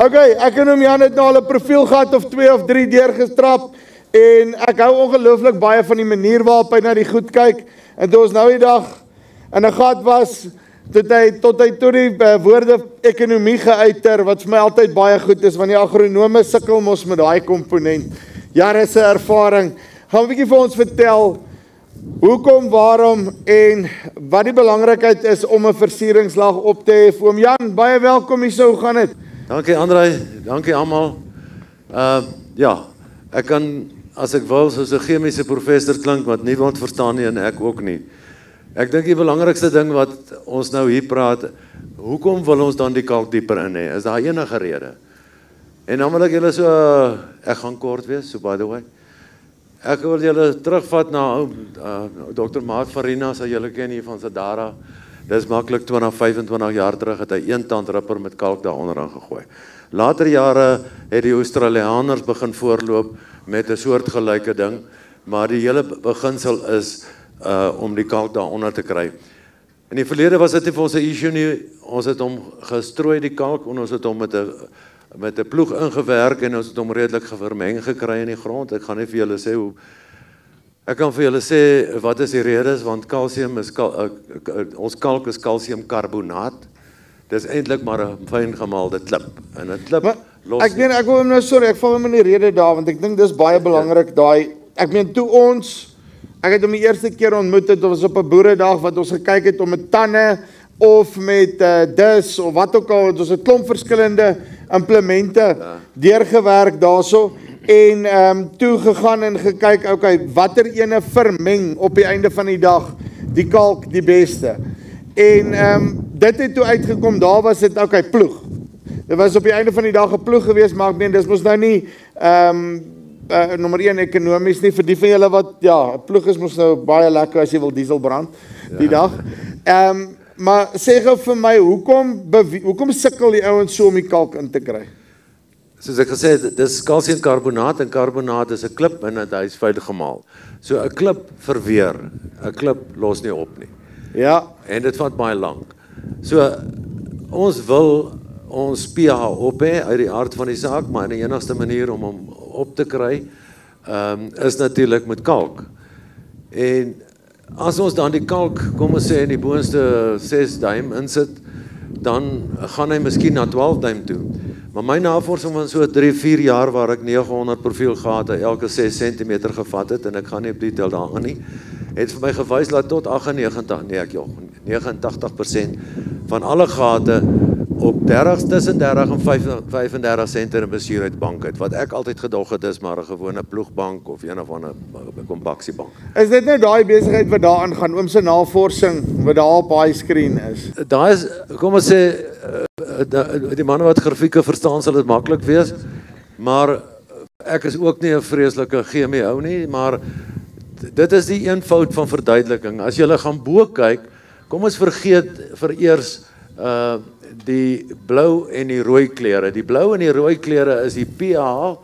Okay, ek en hom Jan het nou al 'n profiel gehad of 2 of 3 deurgestrap en ek hou ongelooflik baie van die manier waarop hy na die goed kyk. En toe ons nou die dag in 'n gat was, tot hy die woorde ekonomie geuiter, wat vir my altyd baie goed is, want die agronome sukkel mos met daai komponent. Jare se ervaring. Gaan 'n bietjie vir ons vertel hoekom, waarom en wat die belangrikheid is om 'n versieringslag op te hê. Oom Jan, baie welkom hier, hoe gaan dit? Dankie Andrei, dankie almal. Ja, ek kan as ek wil soos 'n chemiese professor klink wat niemand verstaan nie en ek ook nie. Ek dink die belangrikste ding wat ons nou hier praat, hoekom wil ons dan die kalk dieper in hê? Is daar enige rede? En dan wil ek julle so, ek gaan kort wees, so by the way. Ek wil julle terugvat na Dr. Maat Farina, sal julle ken hier van Sadara. Dis maklik 20-25 jaar terug het hy een tandripper met kalk daaronder ingegooi. Later jare het die Australiërs begin voorloop met 'n soortgelyke ding, maar die hele beginsel is om die kalk daaronder te kry. In die verlede was dit nie vir ons 'n issue nie. Ons het hom gestrooi die kalk en ons het hom met 'n ploeg ingewerk en ons het hom redelik vermeng gekry in die grond. Ek gaan nie vir julle sê hoe. Ek kan vir julle sê wat is die redes, want kalsium is ons kalk is kalsiumkarbonaat. Dis eintlik maar 'n fyn gemaalde klip. En 'n klip los. Ek wil nou ek val hom in die rede daar, want ek dink dis baie belangrik daai. Ek meen ek het hom die eerste keer ontmoet het, ons was op 'n boeredag wat ons gekyk het om met tande of met dis of wat ook al, ons het klomp verskillende implemente deurgewerk daarso en toe gegaan en gekyk, okay, watter ene vermeng op die einde van die dag die kalk die beste. En dit het toe uitgekom, daar was dit okay, ploeg. Dit was op die einde van die dag 'n ploeg geweest, maar ek meen dis mos nou nie nommer 1 ekonomies nie vir die van julle wat ja, 'n ploeg is mos nou baie lekker as jy wil diesel brand die dag. Maar sê gou vir my, hoekom sukkel die ouens so om die kalk in te kry? Soos ek gesê het, dis kalsiumkarbonaat en karbonaat is 'n klip en hy is vuil gemaal. So 'n klip verweer, 'n klip los nie op nie. Ja. En dit vat baie lank. So ons wil ons pH op hê uit die aard van die saak, maar die enigste manier om hom op te kry is natuurlik met kalk. En as ons dan die kalk, kom ons sê in die boonste 6 duim insit, dan gaan hy miskien na 12 duim toe. Maar my navorsing van so 3-4 jaar waar ek 900 profielgate elke 6 cm gevat het, en ek gaan nie op detail daarin nie, het vir my gewys dat tot 89% van alle gate op tussen 30 en 35 cm bestuur bank uit, wat ek altyd gedog het is maar 'n gewone ploegbank of een of ander kompaksiebank. Is dit nou daai besigheid wat daaraan gaan, oom se navorsing wat daar op daai skerm is? Daar is, kom ons sê, die manne wat grafieke verstaan sal dit maklik wees, maar ek is ook nie 'n vreeslike chemie ou nie, maar dit is die eenvoud van verduideliking. As jy gaan bo kyk, kom ons vergeet vereers die blou en die rooi kleure. Die blou en die rooi kleure is die pH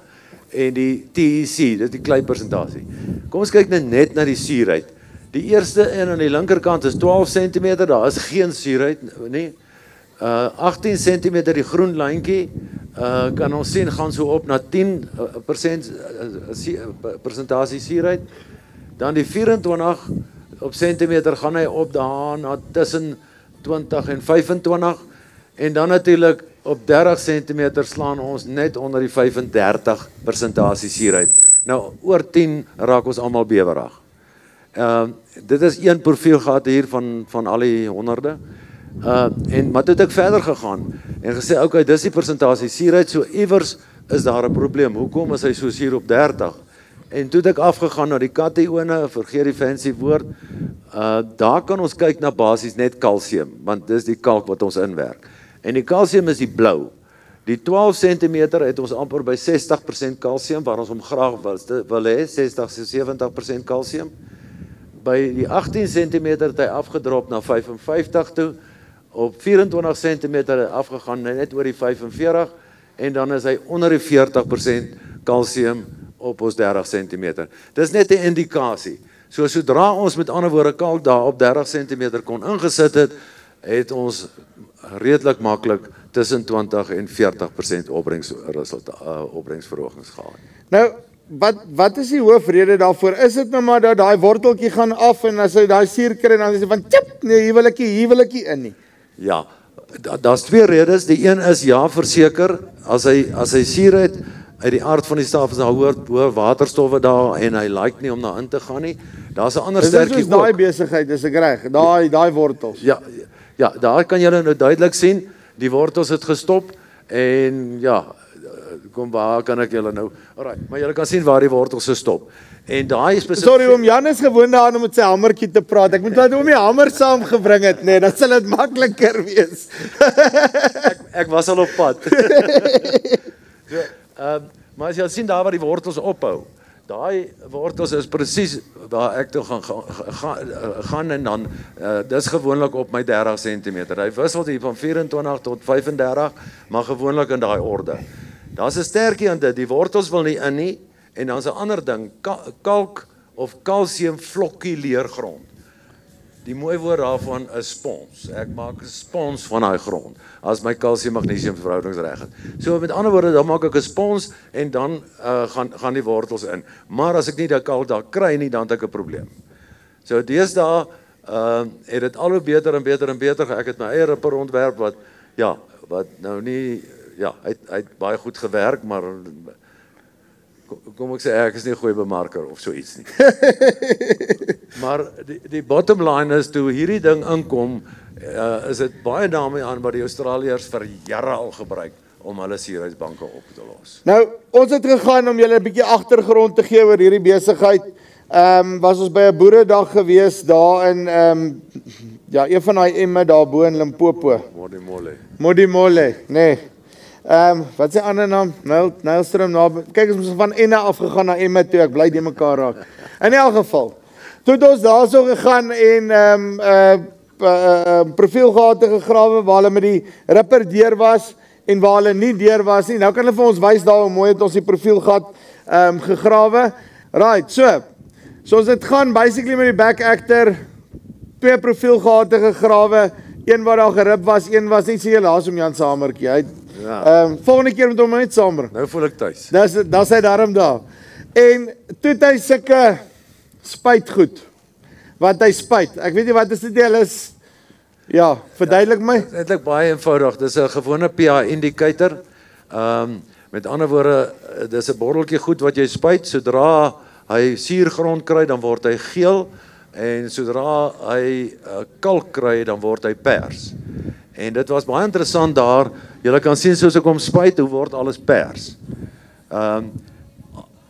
en die TEC, dit is die kleipersentasie. Kom ons kyk net na die suurheid. Die eerste een aan die linkerkant is 12 cm, daar is geen suurheid nie. 18 cm die groen lyntjie, kan ons sien gaan so op na 10% persentasie suurheid. Dan die 24 op centimeter gaan hy op daar na tussen 20 en 25 en dan natuurlik op 30 cm slaan ons net onder die 35% suurheid. Nou oor 10 raak ons almal bewerig. Dit is een profielgat hier van al die honderde. Maar toe het ek verder gegaan en gesê, okay, dis die persentasie suurheid, so iewers is daar 'n probleem. Hoekom is hy so suur op 30? En toe het ek afgegaan na die katione, vergeet die fancy woord, daar kan ons kyk na basies net kalsium, want dis die kalk wat ons inwerk. En die kalsium is die blou. Die 12 cm het ons amper by 60% kalsium, waar ons hom graag wil hê, 60-70% kalsium. By die 18 cm het hy afgedrop na 55 toe, op 24 cm het hy afgegaan net oor die 45, en dan is hy onder die 40% kalsium op ons 30 cm. Dis net 'n indikasie. So sodra ons met ander woorde kalk daar op 30 cm kon ingesit het, het ons redelik maklik tussen 20 en 40% opbrengsverhogings gehad. Nou, wat is die hoofrede daarvoor? Is dit nou maar dat daai worteltjie gaan af en as hy daai suur kry en dan is hy van tjip, nee, hier wil ek nie in nie. Ja, daar's twee redes. Die een is ja, verseker, as hy suur het, uit die aard van die saak is daar hoë waterstowwe daar en hy like nie om daar in te gaan nie. Daar's 'n ander sterkie ook. Dis daai besigheid, is ek reg. Daai wortels. Ja, daar kan julle nou duidelik sien, die wortels het gestop en ja, kom waar kan ek julle nou. Alright, maar julle kan sien waar die wortels gestop. En daai spesifiek Sorry, oom Jan is gewoond daaraan om met sy hamertjie te praat. Ek moet laat hom die hamer saamgebring het, nee, dan sal dit makliker wees. ek was al op pad. Maar as jy sien daar waar die wortels ophou, daai wortels is presies waar ek toe gaan en dan, dis gewoonlik op my 30 cm. Hy wisselt hier van 24 tot 35, maar gewoonlik in daai orde. Daar's 'n sterkie aan dit, die wortels wil nie in nie, en dan's 'n ander ding, kalk of kalsium vlokkie leergrond. Die mooi woord daarvan is spons. Ek maak 'n spons van daai grond, as my kalsium-magnesium verhoudings reg is. So met ander woorde, dan maak ek 'n spons en dan gaan die wortels in. Maar as ek nie die kalk daar kry nie, dan het ek 'n probleem. So deesdae het dit al hoe beter en beter en beter. Ek het my eie ripper ontwerp wat nou nie, ja, hy het baie goed gewerk, maar kom ek sê, ek is nie 'n goeie bemarker of so iets nie. Maar die bottom line is, toe hierdie ding inkom, is dit baie daarmee aan wat die Australiërs vir jare al gebruik om hulle suurhuisbanke op te los. Nou, ons het gegaan om julle 'n bietjie agtergrond te gee oor hierdie besigheid. Was ons by 'n boeredag gewees daar in een van daai emme daar bo in Limpopo. Modimolle, nee. Wat is die ander naam? Nylstrom, kyk, ons moes van Enne afgegaan na Emme toe, ek bly die mekaar raak. In elk geval, toe het ons daar so gegaan en profielgate gegrawe waar hulle met die ripper deur was en waar hulle nie deur was nie. Nou kan hulle vir ons wys daar hoe mooi het ons die profielgat gegrawe. Right, so ons het gaan basically met die back actor, 2 profielgate gegrawe, een waar daar gerip was, een was nie, sê jy laas om Jan se hamertjie. Volgende keer moet hom net saamber. Nou voel ek tuis. Dis hy daarom daar. En toe het hy sulke spuitgoed wat hy spuit. Ek weet nie wat is dit, hulle is, ja, verduidelik my. Dit lyk baie eenvoudig. Dis 'n gewone pH indicator. Met ander woorde, dis 'n botteltjie goed wat jy spuit. Sodra hy suurgrond kry, dan word hy geel, en sodra hy kalk kry, dan word hy pers. En dit was baie interessant daar. Julle kan sien soos ek hom spuit, hoe word alles pers.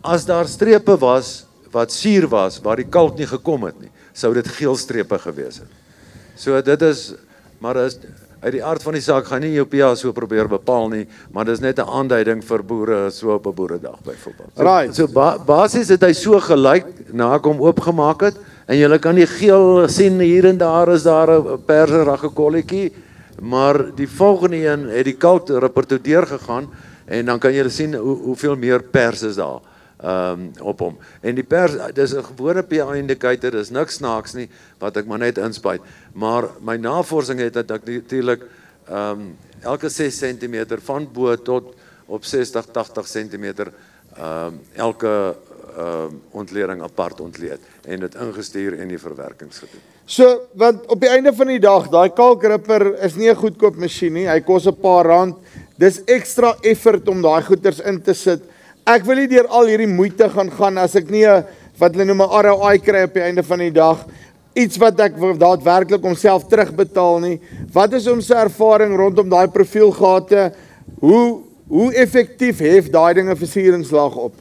As daar strepe was wat suur was, waar die kalk nie gekom het nie, sou dit geel strepe gewees het. So dit is, maar is uit die aard van die saak gaan nie jou pH so probeer bepaal nie, maar dis net 'n aanduiding vir boere so op 'n boeredag byvoorbeeld. Right. So basies het hy so gelyk na ek hom oopgemaak het, en julle kan die geel sien hier en daar is daar 'n perserige kolletjie, maar die volgende een het die kalk ripper deur gegaan en dan kan julle sien hoeveel meer pers is daar op hom. En die pers, dis 'n gewone pH indicator, dis niks snaaks nie wat ek maar net inspuit. Maar my navorsing het dat ek natuurlik elke 6 cm van bo tot op 60-80 cm elke ontleding apart ontleed en dit ingestuur en die verwerkings gedoen. So, want op die einde van die dag, daai kalkripper is nie 'n goedkoop masjien nie, hy kos 'n paar rand, dis extra effort om daai goeders in te sit. Ek wil nie deur al hierdie moeite gaan as ek nie 'n, wat hulle noem 'n ROI kry op die einde van die dag, iets wat ek daadwerklik homself terugbetaal nie. Wat is ons ervaring rondom daai profielgate? Hoe effektief hef daai dinge versieringslaag op?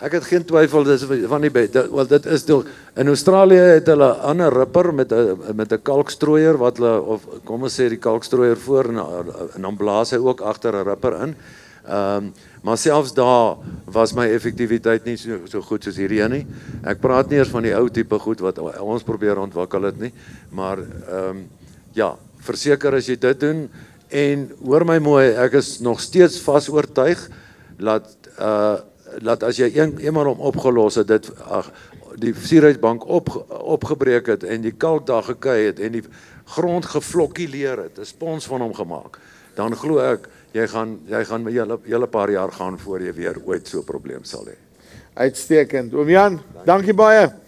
Ek het geen twyfel, dis van die dit is toe, in Australië het hulle 'n ander ripper met 'n kalkstrooier wat hulle, of kom ons sê die kalkstrooier voor en dan blaas hy ook agter 'n ripper in. Maar selfs daar was my effektiwiteit nie so goed soos hierdie nie. Ek praat nie eers van die ou tipe goed wat ons probeer ontwikkel het nie, maar ja, verseker as jy dit doen, en hoor my mooi, ek is nog steeds vas oortuig dat as jy eenmaal hom opgelos het, die suurheidsbank opgebreek het en die kalk daar gekry het en die grond geflokkuleer het, 'n spons van hom gemaak, dan glo ek jy gaan 'n hele paar jaar gaan voor jy weer ooit so 'n probleem sal hê. Uitstekend. Oom Jan, dankie baie.